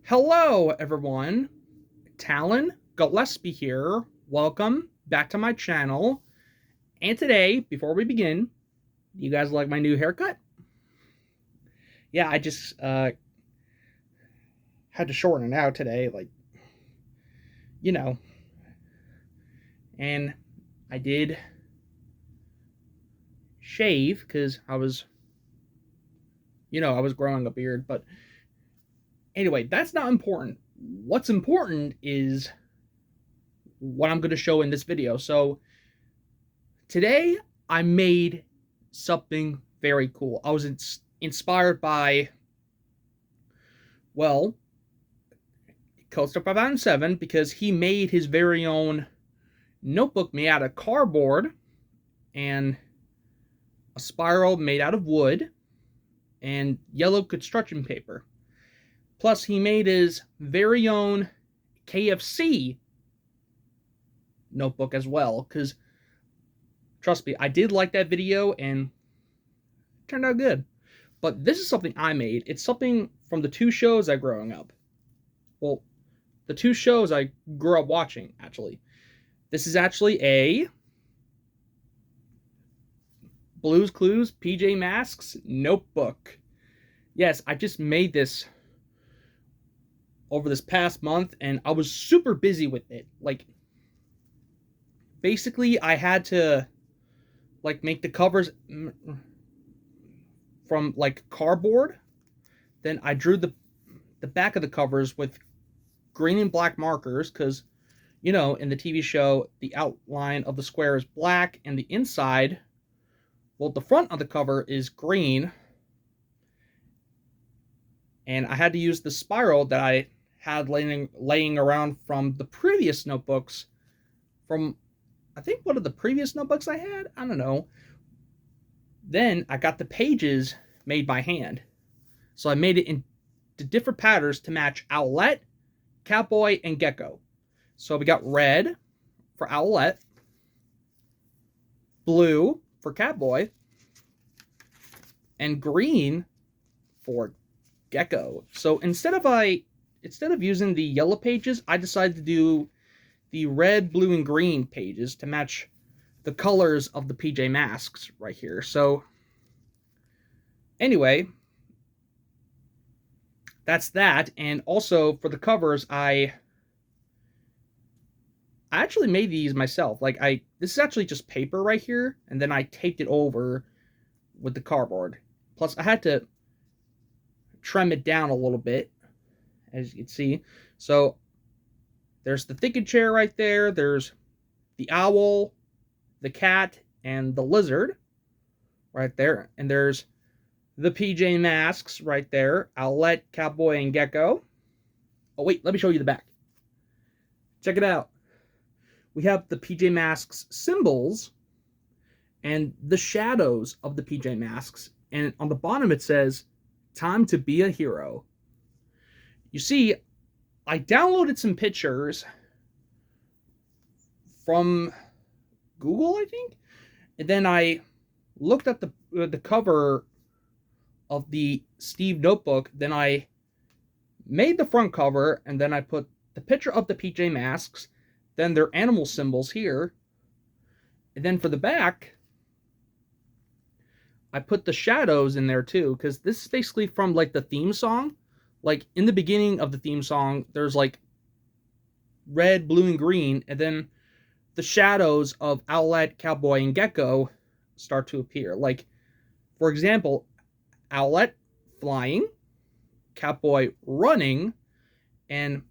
Hello, everyone. Talon Gillespie here. Welcome back to my channel. And today, before we begin, do you guys like my new haircut? Yeah, I just had to shorten it out today, you know. And I did shave because I was growing a beard. But anyway, that's not important. What's important is what I'm going to show in this video. So today I made something very cool. I was inspired by, well, Coaster 5007 because he made his very own notebook made out of cardboard and a spiral made out of wood and yellow construction paper. Plus, he made his very own KFC notebook as well because, trust me, I did like that video and it turned out good. But this is something I made. It's something from the two shows I growing up. Well, the two shows I grew up watching, actually. This is actually a Blue's Clues PJ Masks notebook. Yes, I just made this over this past month, and I was super busy with it. Basically, I had to, make the covers from, cardboard. Then I drew the back of the covers with green and black markers, because, in the TV show, the outline of the square is black, and the inside, well, the front of the cover is green. And I had to use the spiral that I had laying around from the previous notebooks, from, I think, one of the previous notebooks I had? I don't know. Then I got the pages made by hand. So I made it into different patterns to match Owlette, Cowboy, and Gecko. So we got red for Owlette, blue for Cowboy, and green for Gecko. So instead of using the yellow pages, I decided to do the red, blue, and green pages to match the colors of the PJ Masks right here. So anyway, that's that. And also for the covers, I actually made these myself. This is actually just paper right here, and then I taped it over with the cardboard. Plus, I had to trim it down a little bit, as you can see. So there's the thinking chair right there. There's the owl, the cat, and the lizard right there. And there's the PJ Masks right there. Owlette, Cowboy, and Gecko. Oh, wait, let me show you the back. Check it out. We have the PJ Masks symbols and the shadows of the PJ Masks. And on the bottom it says, "Time to be a hero." You see, I downloaded some pictures from Google, I think. And then I looked at the cover of the Steve notebook. Then I made the front cover, and then I put the picture of the PJ Masks, then their animal symbols here. And then for the back, I put the shadows in there too, because this is basically from the theme song. In the beginning of the theme song, there's red, blue, and green, and then the shadows of Owlette, Cowboy, and Gecko start to appear. For example, Owlette flying, Cowboy running, and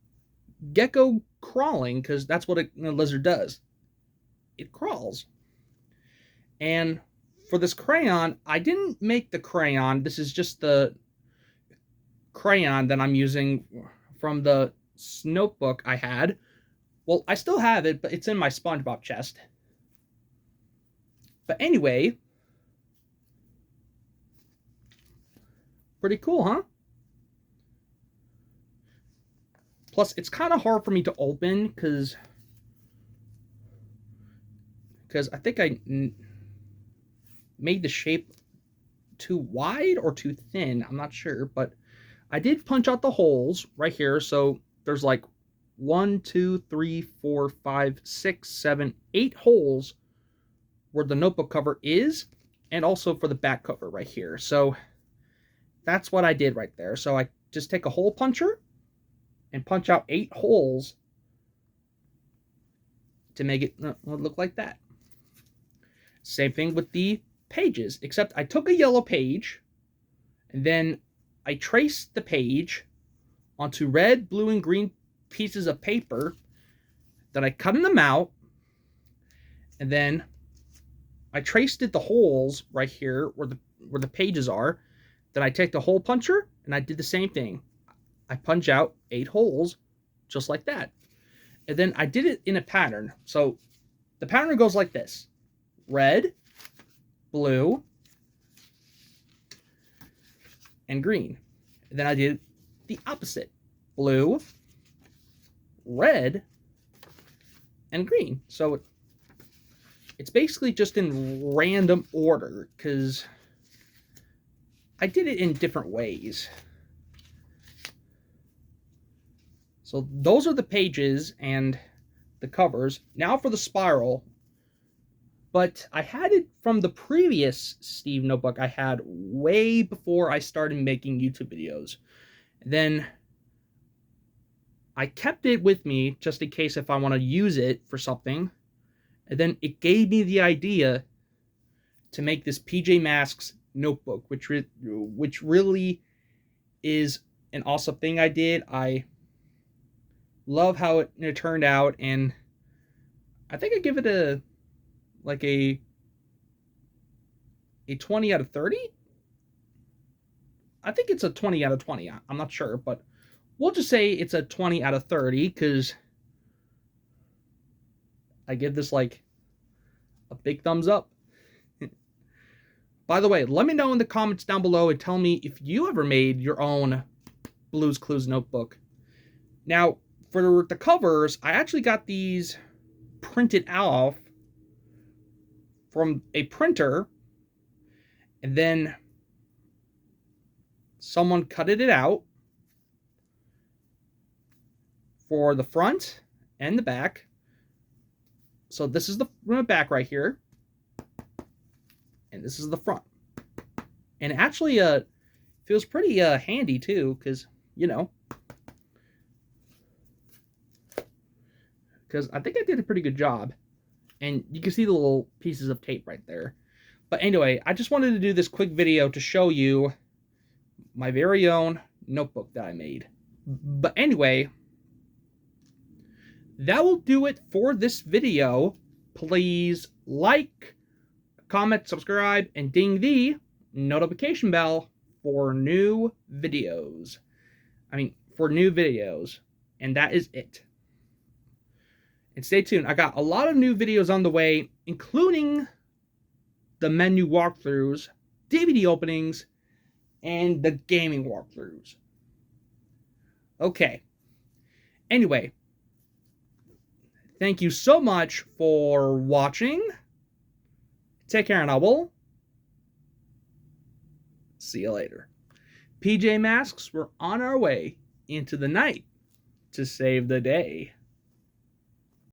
Gecko crawling, because that's what a lizard does. It crawls. And for this crayon, I didn't make the crayon. This is just the crayon that I'm using from the notebook I had. Well, I still have it, but it's in my SpongeBob chest. But anyway, pretty cool, huh? Plus, it's kind of hard for me to open because I think I made the shape too wide or too thin. I'm not sure, but I did punch out the holes right here. So there's like 1, 2, 3, 4, 5, 6, 7, 8 holes where the notebook cover is, and also for the back cover right here. So that's what I did right there. So I just take a hole puncher and punch out 8 holes to make it look like that. Same thing with the pages, except I took a yellow page and then I traced the page onto red, blue, and green pieces of paper. Then I cut them out, and then I traced the holes right here where the pages are. Then I take the hole puncher and I did the same thing. I punch out 8 holes just like that. And then I did it in a pattern. So the pattern goes like this: red, blue, and green. And then I did the opposite: blue, red, and green. So it's basically just in random order because I did it in different ways. So those are the pages and the covers. Now for the spiral. But I had it from the previous Steve notebook I had way before I started making YouTube videos. Then I kept it with me just in case if I want to use it for something. And then it gave me the idea to make this PJ Masks notebook, which really is an awesome thing I did. I love how it turned out, and I think I give it a 20 out of 30. I think it's a 20 out of 20. I'm not sure, but we'll just say it's a 20 out of 30 because I give this like a big thumbs up. By the way, let me know in the comments down below and tell me if you ever made your own Blue's Clues notebook. Now, for the covers, I actually got these printed off from a printer, and then someone cutted it out for the front and the back. So this is the back right here, and this is the front. And it actually feels pretty handy too, because I think I did a pretty good job. And you can see the little pieces of tape right there. But anyway, I just wanted to do this quick video to show you my very own notebook that I made. But anyway, that will do it for this video. Please like, comment, subscribe, and ding the notification bell for new videos. And that is it. And stay tuned. I got a lot of new videos on the way, including the menu walkthroughs, DVD openings, and the gaming walkthroughs. Okay. Anyway, thank you so much for watching. Take care, and I will see you later. PJ Masks, we're on our way into the night to save the day.